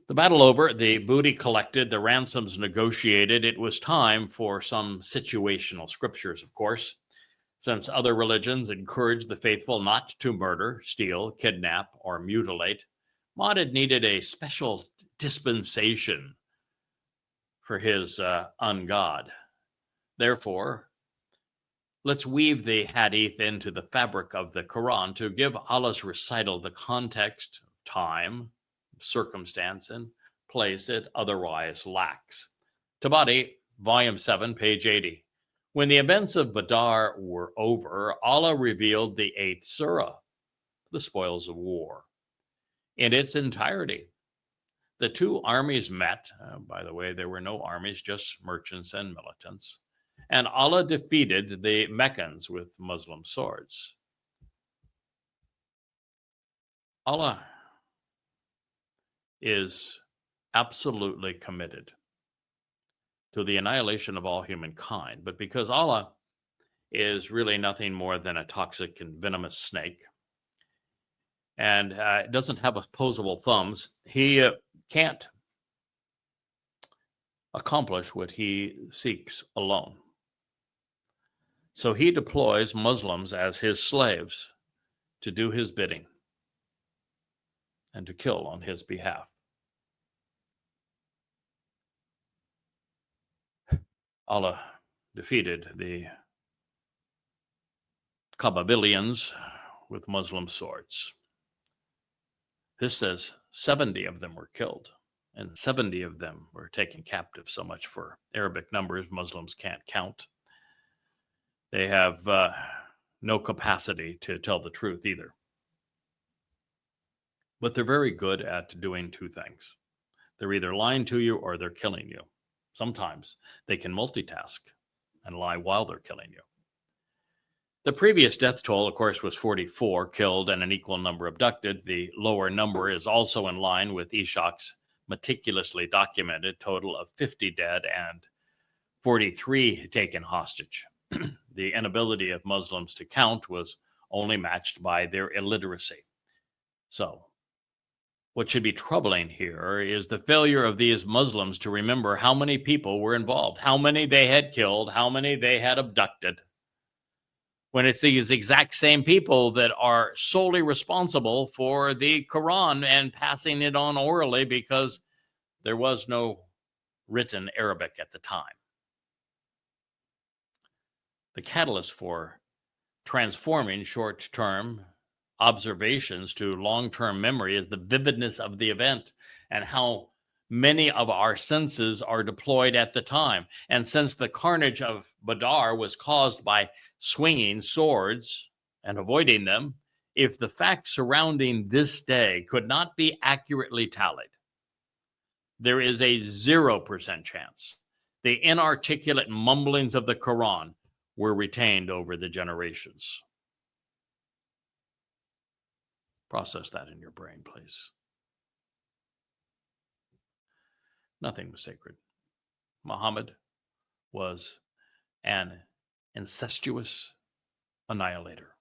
The battle over, the booty collected, the ransoms negotiated. It was time for some situational scriptures, of course, since other religions encouraged the faithful not to murder, steal, kidnap, or mutilate. Modded needed a special dispensation for his ungod. Therefore, let's weave the hadith into the fabric of the Quran to give Allah's recital the context, time, circumstance, and place it otherwise lacks. Tabari, Volume 7, page 80. When the events of Badr were over, Allah revealed the 8th surah, the spoils of war, in its entirety. The two armies met. By the way, there were no armies, just merchants and militants. And Allah defeated the Meccans with Muslim swords. Allah is absolutely committed to the annihilation of all humankind. But because Allah is really nothing more than a toxic and venomous snake and doesn't have opposable thumbs, he can't accomplish what he seeks alone. So he deploys Muslims as his slaves to do his bidding and to kill on his behalf. Allah defeated the Kabbalians with Muslim swords. This says 70 of them were killed and 70 of them were taken captive. So much for Arabic numbers. Muslims can't count. They have no capacity to tell the truth either. But they're very good at doing two things. They're either lying to you or they're killing you. Sometimes they can multitask and lie while they're killing you. The previous death toll, of course, was 44 killed and an equal number abducted. The lower number is also in line with Ishaq's meticulously documented total of 50 dead and 43 taken hostage. The inability of Muslims to count was only matched by their illiteracy. So, what should be troubling here is the failure of these Muslims to remember how many people were involved, how many they had killed, how many they had abducted, when it's these exact same people that are solely responsible for the Quran and passing it on orally because there was no written Arabic at the time. The catalyst for transforming short-term observations to long-term memory is the vividness of the event and how many of our senses are deployed at the time. And since the carnage of Badr was caused by swinging swords and avoiding them, if the facts surrounding this day could not be accurately tallied, there is a 0% chance the inarticulate mumblings of the Quran were retained over the generations. Process that in your brain, please. Nothing was sacred. Muhammad was an incestuous annihilator.